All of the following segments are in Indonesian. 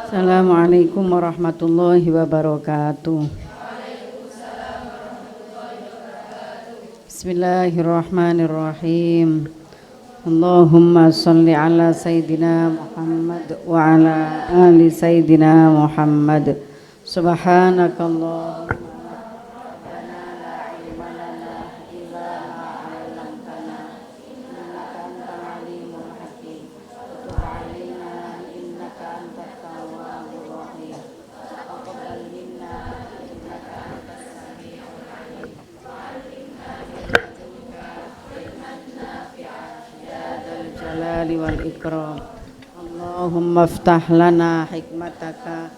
Assalamualaikum warahmatullahi wabarakatuh. Bismillahirrahmanirrahim. Allahumma salli ala Sayyidina Muhammad wa ala ali Sayyidina Muhammad. Subhanakallahumma rabbana la ilma lana illa ma 'allamtana innaka antal alimul hakim. Tub 'alaina innaka antat tawwabur rahim. Taqabbal minna innaka antas samiul 'alim. Wa'allimna min ladunka ilman nafi'an ya dzal jalali wal ikram. Allahumma iftah lana hikmataka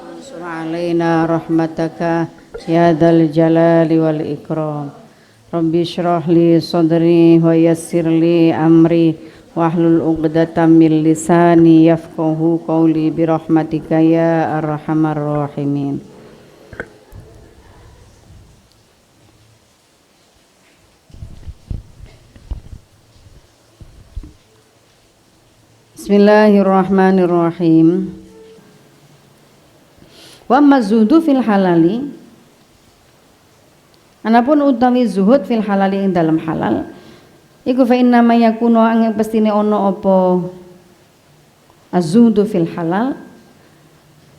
wansur 'alaina rahmataka ya dzal jalali wal ikram. Rabbi shrah li sadri wa yassir li amri wahlul 'uqdatam min lisani yafqahu qawli bi rahmatika ya arhamar rahimin. Bismillahirrahmanirrahim. Wa mazudu fil halali, anapun utawi zuhud fil halali ing dalam halal iku fa inna ma yakunu angin pestine ono apa azudu fil halal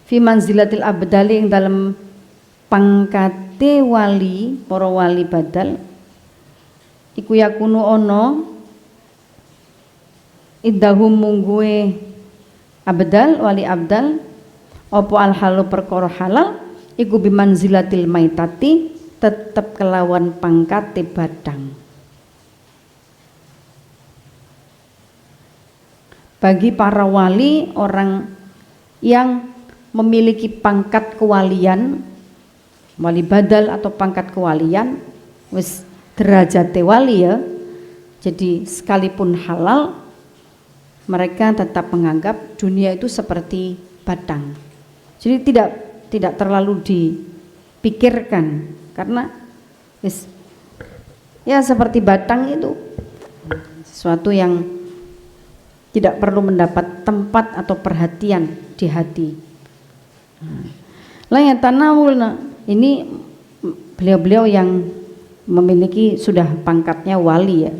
fi manzilatil abdali ing dalam pangkate wali para wali badal iku yakunu ono iddahum mungguwe abdal wali abdal apa al halu perkara halal iku bimanzilatil maitati tetep kelawan pangkate badang. Bagi para wali, orang yang memiliki pangkat kewalian, wali badal atau pangkat kewalian wis derajate wali ya, jadi sekalipun halal mereka tetap menganggap dunia itu seperti badang. Jadi tidak terlalu dipikirkan karena ya seperti batang itu sesuatu yang tidak perlu mendapat tempat atau perhatian di hati. La yatanawulna, ini beliau-beliau yang memiliki sudah pangkatnya wali ya.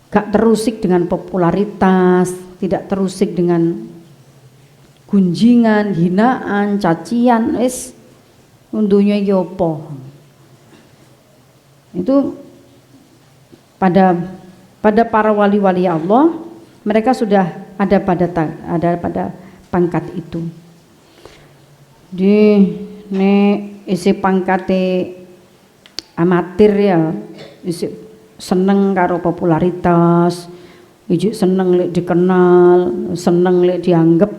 Gak terusik dengan popularitas, tidak terusik dengan gunjingan, hinaan, cacian, undunya yopo. Itu pada para wali-wali Allah, mereka sudah ada pada pangkat itu. Isi pangkate amatir ya, isi seneng karo popularitas, seneng lek dikenal, seneng lek dianggap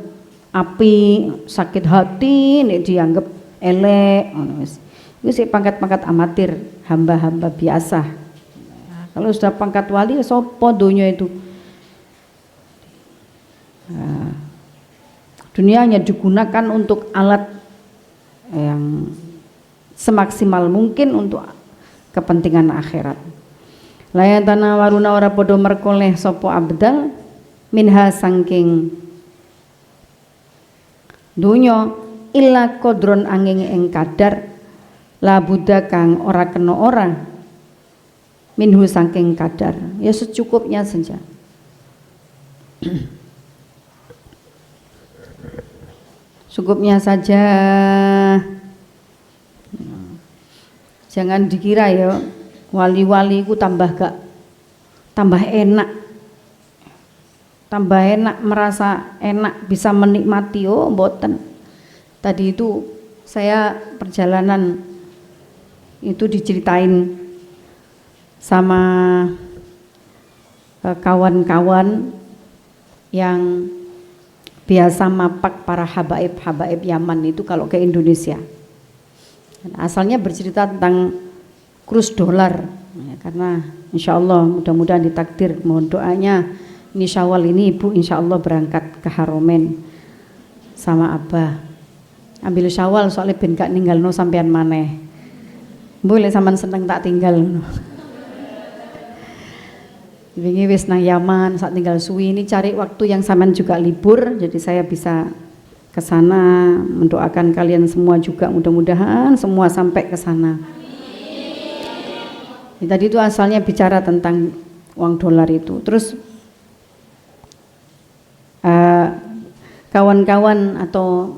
api, sakit hati lek dianggap elek, itu sih pangkat-pangkat amatir, hamba-hamba biasa. Kalau sudah pangkat wali, sopo dunia itu. Dunia hanya digunakan untuk alat yang semaksimal mungkin untuk kepentingan akhirat. Layatana waruna ora podo merkoleh sopo abdal minha sangking dunya illa kodron angin ing kadar la buddha kang ora kena ora minhu sangking kadar, ya secukupnya saja. Cukupnya saja, jangan dikira ya wali-wali ku tambah enak, merasa enak bisa menikmati. Oh mboten. Tadi itu saya perjalanan itu diceritain sama kawan-kawan yang biasa mapak para habaib Yaman itu kalau ke Indonesia. Asalnya bercerita tentang kurs dolar ya, karena insya Allah mudah-mudahan ditakdir, mohon doanya ini Syawal ini ibu insya Allah berangkat ke Haromen sama Abah, ambil Syawal soalnya ben gak ninggal no sampean maneh, boleh sampean seneng tak tinggal no. Wingi wis nang Yaman, saat tinggal suwi ini cari waktu yang sampean juga libur, jadi saya bisa ke sana, mendoakan kalian semua juga mudah-mudahan semua sampai ke sana. Tadi itu asalnya bicara tentang uang dolar itu. Terus kawan-kawan atau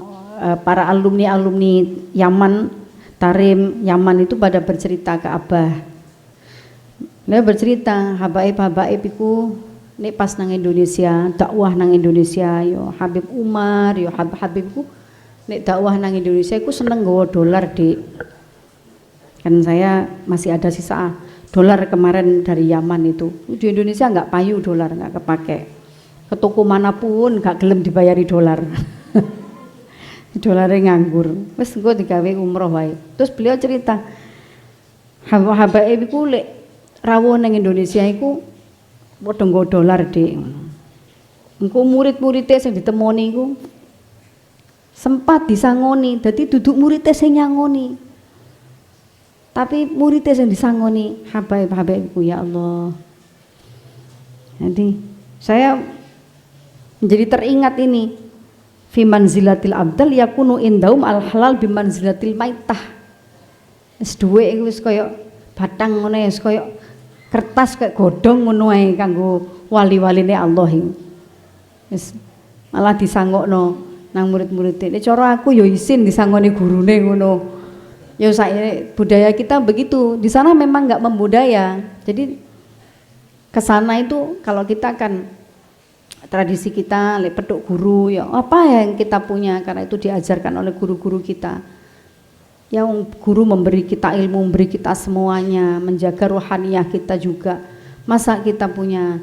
para alumni Yaman, Tarim Yaman itu pada bercerita ke Abah. Dia bercerita, habaib iku nek pas nang Indonesia, dakwah nang Indonesia, yo Habib Umar, yo Habibku nek dakwah nang Indonesia iku seneng nggawa dolar, Dik. Kan saya masih ada sisa dolar kemarin dari Yaman itu. Di Indonesia nggak payu dolar, nggak kepake. Ke toko manapun nggak gelem dibayari dolar. Dolarnya nganggur. Wes engko digawe umroh wae. Terus beliau cerita, habaib iku lek rawuh nang Indonesia iku padha nggo dolar, Dik. Engko murid-muridé sing ditemoni iku sempat disangoni, dadi duduk muridé sing nyangoni. Tapi muridé sing disangoni, habaib-habaibku ya Allah. Jadi saya menjadi teringat ini, fi manzilatil abdal yakunu indaum al halal bi manzilatil maitah. Wis duwe iku wis kaya batang ngene, wis kaya kertas kayak godhong ngono ae kanggo wali-waline Allah iki. Wis malah disangokno nang murid-murid. Nek cara aku ya isin disangoni gurune ngono. Ya saiki budaya kita begitu. Di sana memang enggak membudaya. Jadi ke sana itu kalau kita kan tradisi kita lek peduk guru ya apa yang kita punya karena itu diajarkan oleh guru-guru kita. Yang guru memberi kita ilmu, memberi kita semuanya, menjaga rohaniah kita juga. Masa kita punya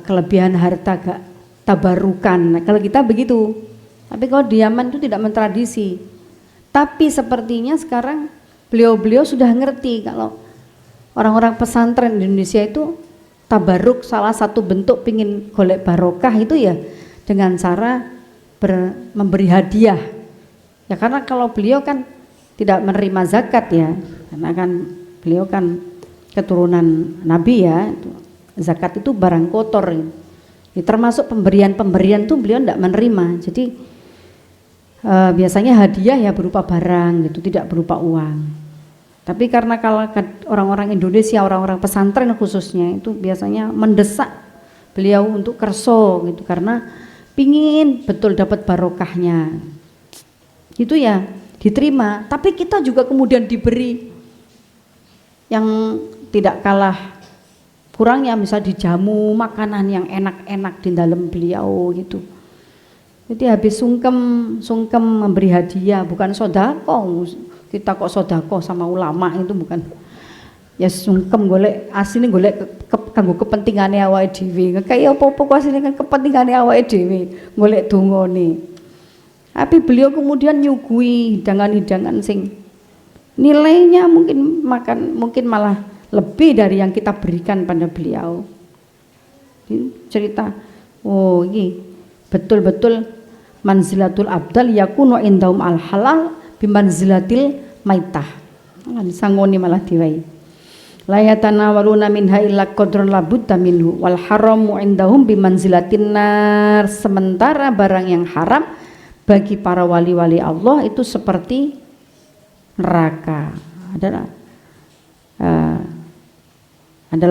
kelebihan harta gak tabarukan? Nah, kalau kita begitu. Tapi kalau di Yaman itu tidak mentradisi. Tapi sepertinya sekarang beliau-beliau sudah ngerti kalau orang-orang pesantren di Indonesia itu tabaruk, salah satu bentuk pingin golek barokah itu ya dengan cara memberi hadiah. Ya karena kalau beliau kan tidak menerima zakat ya, karena kan beliau kan keturunan Nabi ya, zakat itu barang kotor. Ya, termasuk pemberian tuh beliau tidak menerima. Jadi biasanya hadiah ya berupa barang gitu, tidak berupa uang. Tapi karena kalau orang-orang Indonesia, orang-orang pesantren khususnya itu biasanya mendesak beliau untuk kerso gitu, karena pingin betul dapat barokahnya. Gitu ya. Diterima, tapi kita juga kemudian diberi yang tidak kalah kurangnya, misal dijamu makanan yang enak-enak di dalam beliau gitu. Jadi habis sungkem memberi hadiah, bukan sodako. Kita kok sodako sama ulama itu bukan. Ya sungkem golek asline golek kanggo kepentingane awake dhewe. Kayak apa-apa kok asline kan kepentingane awake dhewe, golek dongane. Tapi beliau kemudian nyugui hidangan-hidangan sing nilainya mungkin malah lebih dari yang kita berikan pada beliau. Cerita, oh ini betul-betul manzilatul abdal yakunu indaum al halal bi manzilatil maitah. Sangoni malah diwai. La yatanawaluna minha illa qadrun labudda minhu wal haramu indahum bi manzilatin nar. Sementara barang yang haram bagi para wali-wali Allah itu seperti neraka, adalah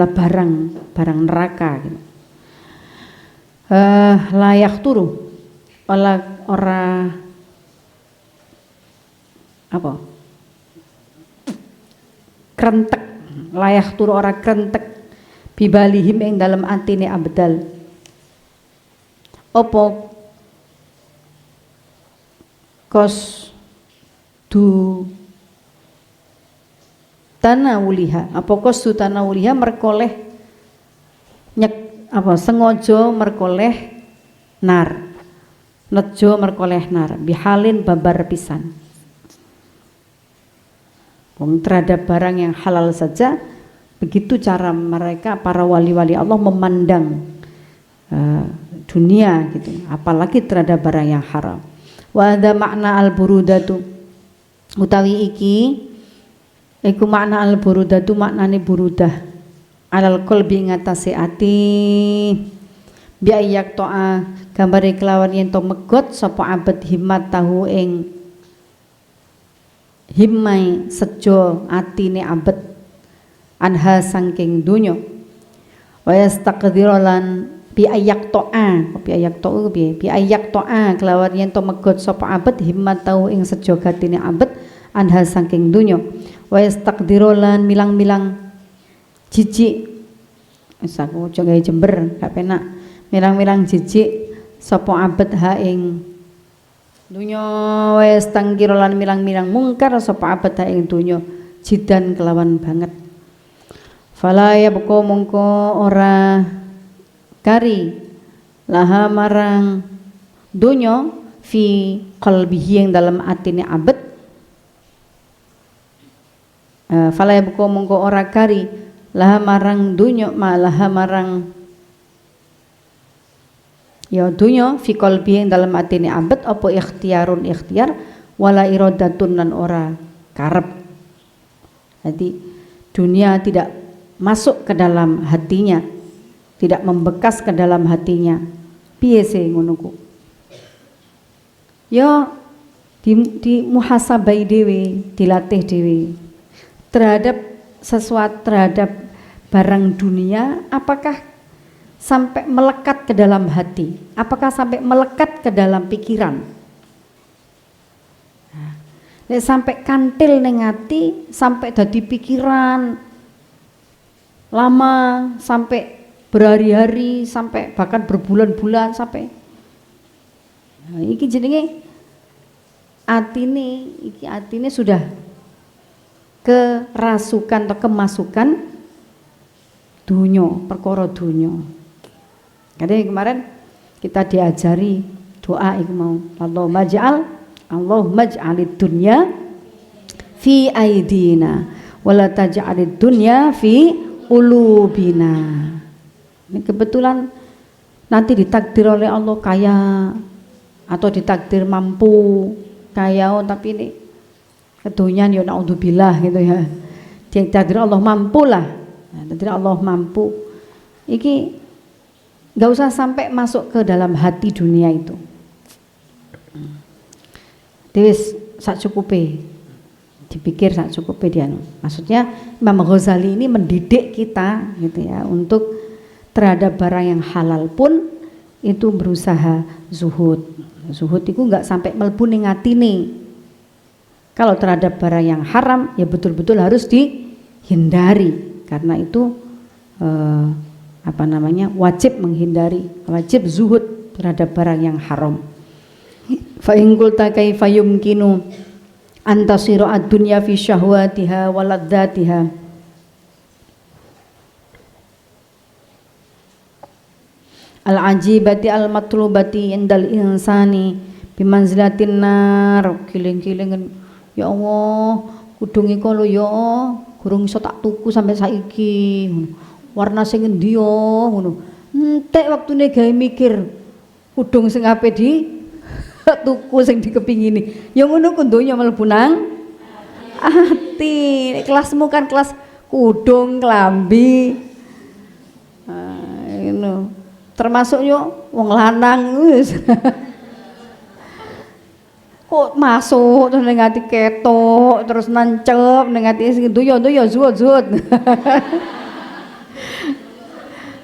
barang neraka gitu. Layak turu ora apa krentek, layak turu ora krentek bibalihim ing dalam atine abdal opo kos du tanawuliha, apa kos du tanawuliha merkoleh sengojo merkoleh nar, nejo merkoleh nar bihalin babar pisan. Terhadap barang yang halal saja begitu cara mereka para wali-wali Allah memandang dunia gitu, apalagi terhadap barang yang haram. Wa ada makna al-burudatu utawi iki iku makna al-burudatu maknane burudah alal qalbi ngatasi ati bi ayak to'a gambare kelawan yen to megot sapa abad himmat tahu ing himmai sejo atine abad anha saking dunya wa yastaqdirolan bi ayak to'a bi ayak to'a kelawan yen to megot sapa abad himmat tahu ing sejo gatine abad anha saking dunya wa yastaqdirolan milang-milang jijik wis aku aja gawe jember gak penak milang-milang jijik sapa abad ha ing dunya wis tangkir lan milang-milang mungkar sapa abad ha ing dunya jidan kelawan banget fala ya beko mongko ora kari laha marang dunya fi qalbihi yang dalam atine abad fala ya beko mongko ora kari laha marang dunya malaha marang ya dunya fi qalbi dalam atine abad apa ikhtiarun ikhtiar wala iradatun lan ora karep. Jadi dunia tidak masuk ke dalam hatinya, tidak membekas ke dalam hatinya. Piye sih ngono ku? Ya di muhasabai dewe, dilatih dewe terhadap sesuatu, terhadap barang dunia, apakah sampai melekat ke dalam hati, apakah sampai melekat ke dalam pikiran. Nek sampai kantil ning ati, sampai dadi pikiran lama, sampai berhari-hari, sampai bahkan berbulan-bulan sampai. Nah, iki jenenge atine sudah kerasukan atau kemasukan dunyo, perkara dunyo. Kadang kemarin kita diajari doa iku mau Allahumma ij'alid dunya fi aidina wala taj'alid dunya fi ulubina. Ini kebetulan nanti ditakdir oleh Allah kaya atau ditakdir mampu kaya, tapi ini kedonyan ya naudzubillah gitu ya. Ditakdir Allah mampu lah. Takdir Allah mampu. Iki nggak usah sampai masuk ke dalam hati dunia itu. Dewis sak cukupe, dipikir sak cukupe dia. Maksudnya Imam Ghazali ini mendidik kita gitu ya untuk terhadap barang yang halal pun itu berusaha zuhud. Zuhud itu nggak sampai mlebu ning atine. Kalau terhadap barang yang haram ya betul-betul harus dihindari karena itu wajib menghindari, wajib zuhud terhadap barang yang haram. Fa in qulta kaifa yumkinu antasira ad-dunya fi syahwatiha wa ladzatiha al-ajibati al-matlubati indal insani bimanzilatin nar. Kiling-kiling ya Allah kudung iku lho ya gurung iso tak tuku sampai saiki. Warna sing endi yo ngono. Entek waktune gawe mikir kudung sing ape di tuku sing dikepingini. Ya ngono ku donya mlebu nang ati. Kelasmu kan kelas kudung, klambi. Ngono. Termasuk yo wong lanang wis. Kok masuk terus ning ati ketok, terus nancep ning ati sing doya-doya zuhud.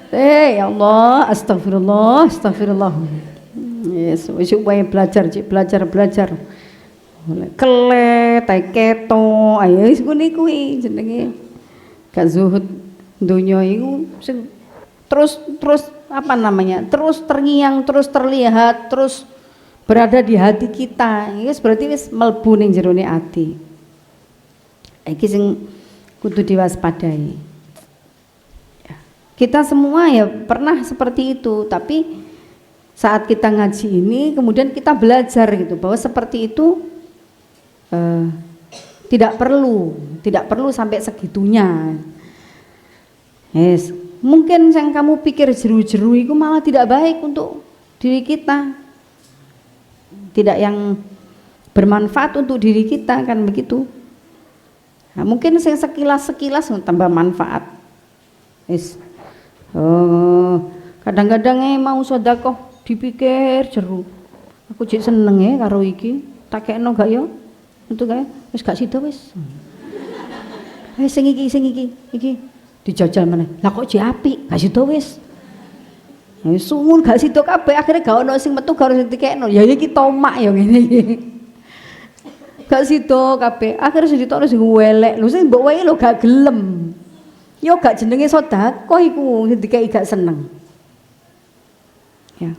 Ya Allah, astagfirullah. Yes, supaya belajar. Kelet, keto, ayo wis kuwi jenenge. Gak zuhud donya iku sing terus terus terngiang, terus terlihat, terus berada di hati kita. Wis berarti wis mlebu ning jerone ati. Iki sing kudu diwaspadai. Kita semua ya pernah seperti itu, tapi saat kita ngaji ini kemudian kita belajar gitu bahwa seperti itu tidak perlu sampai segitunya. Yes. Mungkin yang kamu pikir jeru-jeru itu malah tidak baik untuk diri kita, tidak yang bermanfaat untuk diri kita, kan begitu. Nah, mungkin saya sekilas tambah manfaat. Wis. Oh, kadang-kadang mau sedekah dipikir jeru. Aku jek seneng karo iki, tak kekno gak ya? Untuk kae wis gak sida wis. Sing iki dijajal meneh. Lah kok jek apik, gak sida wis. Wis sumun gak sida kabeh, akhire gak ono sing metu karo sing dikekno. Ya iki tomak ya ngene iki. Gak sida kabeh, akhire sing ditokno sing welek. Lho sing mbok wae lho gak gelem. Ya gak jenenge sedekah iku sing dikeki gak seneng. Ya.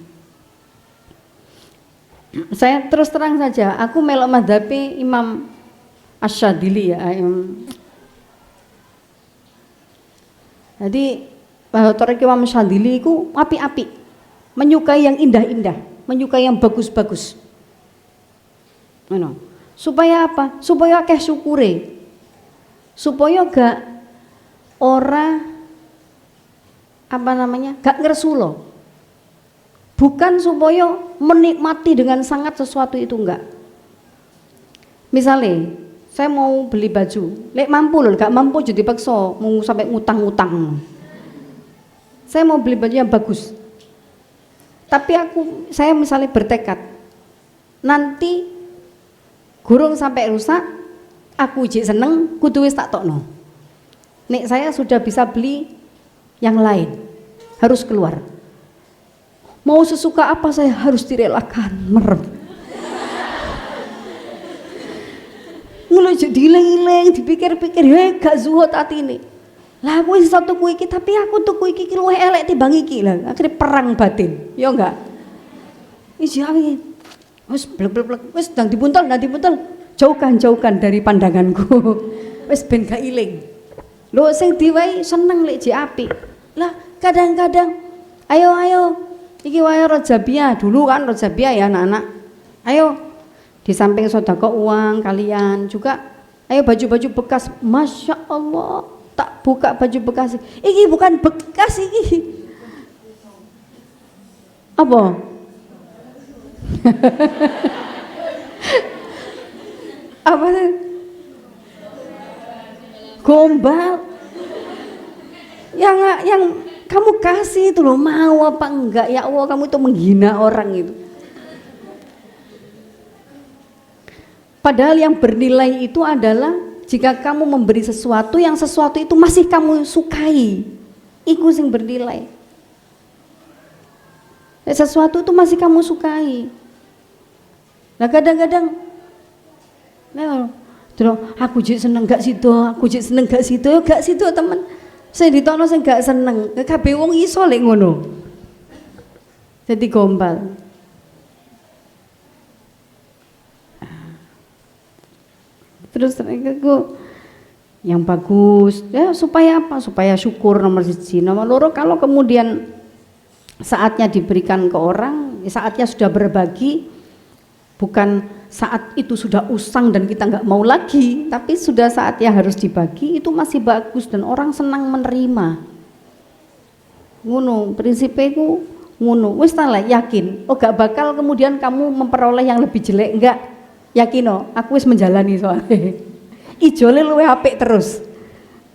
Saya terus terang saja, aku melok madhabi Imam Asy-Syadzili ya. Jadi Thariq Imam Asy-Syadzili itu api-api, menyukai yang indah-indah, menyukai yang bagus-bagus. Supaya apa? Supaya akeh syukure, supaya gak ora gak ngersulo. Bukan supaya menikmati dengan sangat sesuatu itu, enggak. Misalnya, saya mau beli baju, lek mampu loh, gak mampu jadi paksa, mau sampai ngutang-ngutang. Saya mau beli baju yang bagus, tapi saya misalnya bertekad, nanti gurung sampai rusak, aku jek seneng, kudu wis tak tokno. Nek saya sudah bisa beli yang lain, harus keluar. Mau sesuka apa saya harus direlakan, merem. Mulai jadi ileng-ileng, dipikir-pikir, gak zuhud hati ini. Lah aku iso tuku iki, tapi aku tuku iki luwih elek timbang iki lah. Akhirnya perang batin, ya enggak? Iji aku wis blek-blek, wis ndang dibuntel, jauhkan dari pandanganku. Wis ben gak iling. Lho sing diwai seneng lek jek apik. Lah kadang-kadang ayo iki wae Rajabiyah dulu kan, Rajabiyah ya anak-anak. Ayo di samping sedekah uang kalian juga ayo baju-baju bekas. Masya Allah, tak buka baju bekas. Iki bukan bekas iki. Apa? Apa sih? Gombal. Yang kamu kasih itu loh, mau apa enggak? Ya Allah, kamu itu menghina orang itu. Padahal yang bernilai itu adalah jika kamu memberi sesuatu yang sesuatu itu masih kamu sukai, itu yang bernilai. Sesuatu itu masih kamu sukai. Nah kadang-kadang, aku jadi seneng gak situ, gak situ teman. Saya ditokno sing gak seneng, kabeh wong iso lek ngono. Jadi gombal. Terus aku yang bagus, ya supaya apa? Supaya syukur nomor 1, nomor 2 kalau kemudian saatnya diberikan ke orang, saatnya sudah berbagi, bukan saat itu sudah usang dan kita nggak mau lagi, tapi sudah saatnya harus dibagi, itu masih bagus dan orang senang menerima. Ngono, prinsipnya ku ngono. Wis ta lah yakin, gak bakal kemudian kamu memperoleh yang lebih jelek, enggak. Yakin aku wis menjalani soalnya. Ijole luwe apik terus.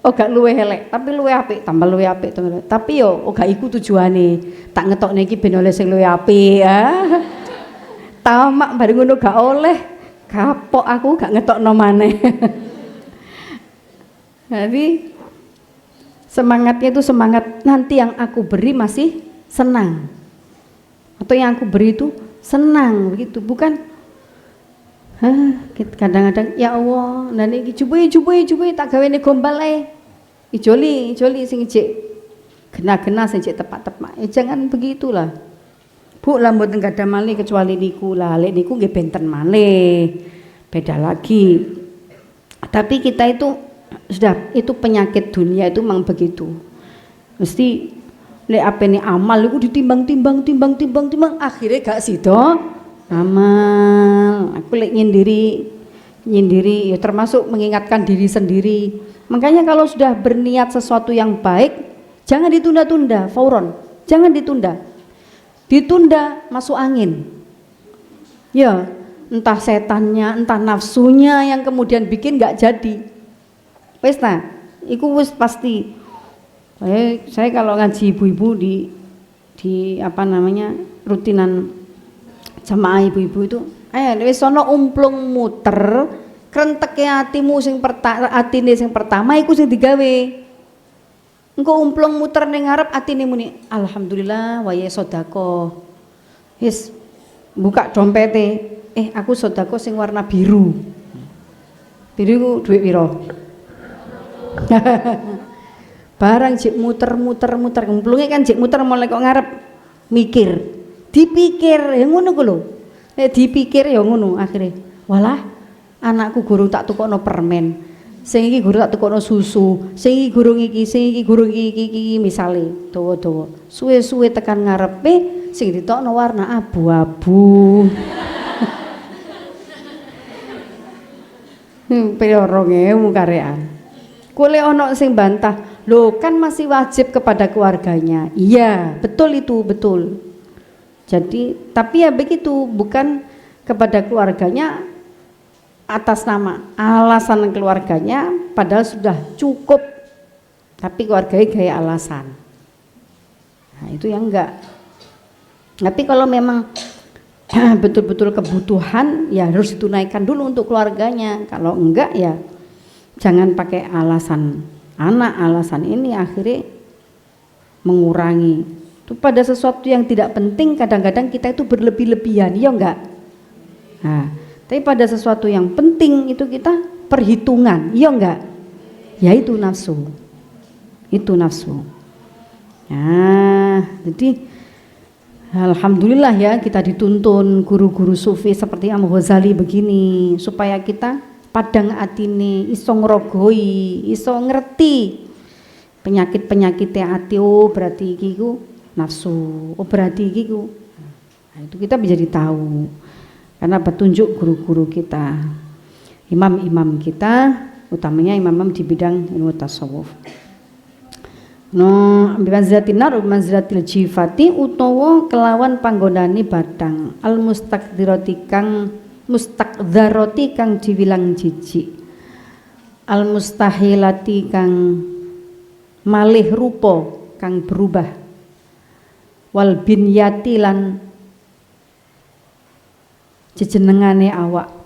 Gak luwe elek, tapi luwe apik, tambah luwe apik, tapi gak iku tujuane. Tak ngetokne iki ben oleh sing luwe apik ya. Tamak bareng ngono gak oleh, kapok aku gak ngetokno maneh. Jadi semangatnya itu semangat nanti yang aku beri masih senang, atau yang aku beri itu senang begitu, bukan kadang-kadang ya Allah nanti jubuy tak gawe gombal ijoli sing cek gena-gena sing cek tepak-tepak, jangan begitulah. Bu lah mboten gadah malih kecuali niku lah, lek niku nggih benten malih. Beda lagi. Tapi kita itu sudah, itu penyakit dunia itu memang begitu. Mesti lek apene amal iku ditimbang-timbang akhirnya gak sida amal. Aku lek nyendiri ya termasuk mengingatkan diri sendiri. Makanya kalau sudah berniat sesuatu yang baik, jangan ditunda-tunda, fauron. Jangan ditunda masuk angin. Ya, entah setannya, entah nafsunya yang kemudian bikin nggak jadi. Wes iku wis pasti Saya kalau ngaji ibu-ibu di apa namanya rutinan jamaah ibu-ibu itu, wis ana umplung muter krenteke atimu sing atine sing pertama iku sing digawe. Engko umplung muter ning ngarep atine muni alhamdulillah wayahe sedekah. Wis buka dompete, aku sedekah sing warna biru. Biru iku dhuwit pira? Barang jek muter-muter umplunge kan jek muter mulai kok ngarep mikir. Dipikir ya ngono ku lho. Nek dipikir ya ngono akhire. Walah, anakku guru tak tukokno permen. Sing iki guru tak tukokno susu. Sing iki guru iki, sing iki guru iki misale dawa-dawa. Suwe-suwe tekan ngarepe sing ditokno warna abu-abu. Piro 2000 karean. Kule ono sing bantah, loh kan masih wajib kepada keluarganya. Iya, betul itu, betul. Jadi, tapi ya begitu, bukan kepada keluarganya atas nama alasan keluarganya, padahal sudah cukup. Tapi keluarganya gaya alasan. Nah, itu yang enggak. Tapi kalau memang betul-betul kebutuhan, ya harus ditunaikan dulu untuk keluarganya. Kalau enggak ya jangan pakai alasan anak, alasan ini akhirnya mengurangi. Itu pada sesuatu yang tidak penting kadang-kadang kita itu berlebih-lebihan, ya enggak? Nah, tapi pada sesuatu yang penting itu kita perhitungan, ya enggak? Ya itu nafsu. Itu nafsu. Nah, jadi alhamdulillah ya kita dituntun guru-guru sufi seperti Imam Ghazali begini supaya kita padang atine iso ngrogoi, iso ngerti penyakit-penyakitnya ati. Oh berarti iki ku nafsu, oh berarti iki ku. Nah, itu kita menjadi tahu karena petunjuk guru-guru kita, imam-imam kita, utamanya imam-imam di bidang ilmu tasawuf. No bimanzilatin nar bimanzilatil jifati utawa kelawan panggonane badang al mustakdzirati kang diwilang jijik, al mustahilati kang malih rupa kang berubah, wal binyati lan jejenengane awak.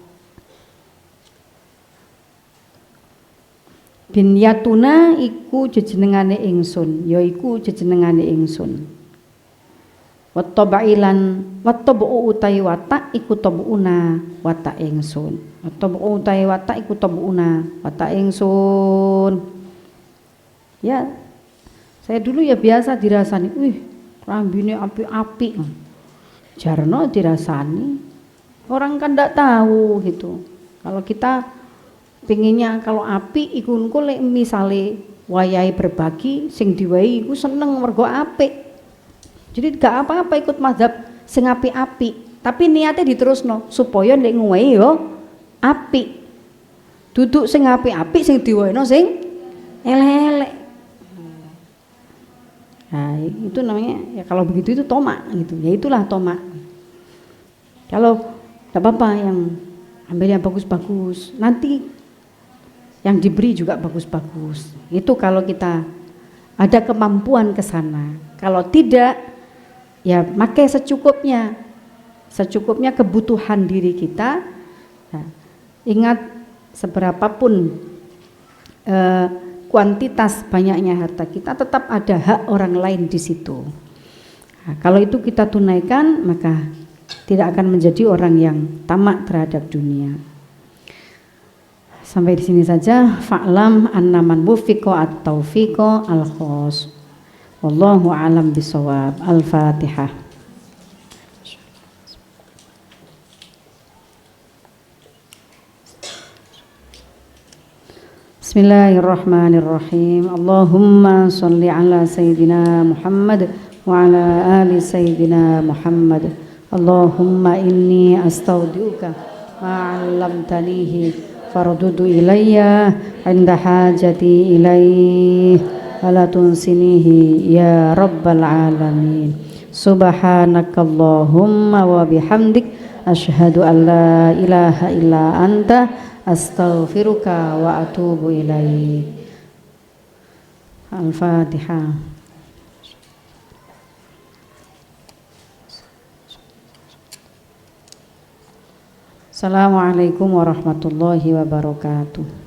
Binyatuna iku jejenengane ingsun, yaiku jejenengane ingsun. Wattabailan wattabu utai watak iku tabuna watak ingsun. Wattabu utai watak iku tabuna watak ingsun. Ya, saya dulu ya biasa dirasani, rambine api-api. Jarno dirasani. Orang kan ndak tahu gitu. Kalau kita pengennya kalau api iku engko lek misale wayahe berbagi sing diwahi iku seneng mergo apik. Jadi gak apa-apa ikut mazhab sing apik-apik, tapi niatnya diterusno supaya nek nguwahi yo apik. Duduk sing apik-apik sing diwahino sing elek-elek. Nah, itu namanya ya kalau begitu itu tomak gitu. Ya itulah tomak. Kalau enggak apa-apa yang ambil yang bagus-bagus. Nanti yang diberi juga bagus-bagus. Itu kalau kita ada kemampuan ke sana. Kalau tidak, ya pakai secukupnya. Secukupnya kebutuhan diri kita. Nah, ingat seberapapun kuantitas banyaknya harta kita, tetap ada hak orang lain di situ. Nah, kalau itu kita tunaikan, maka tidak akan menjadi orang yang tamak terhadap dunia. Sampai di sini saja. Fa'lam annaman mufiqo at-taufiqo al-khos. Wallahu a'lam bisawab. Al-Fatihah. Bismillahirrahmanirrahim. Allahumma salli ala Sayyidina Muhammad wa ala ali Sayyidina Muhammad. Allahumma inni astaudiuka ma'allamtanihi fardudu ilayya inda hajati ilaih wala tunsinihi ya rabbal alamin. Subhanakallahumma wa bihamdik asyhadu an la ilaha illa anta astaghfiruka wa atubu ilaik. Al-Fatihah. Assalamualaikum warahmatullahi wabarakatuh.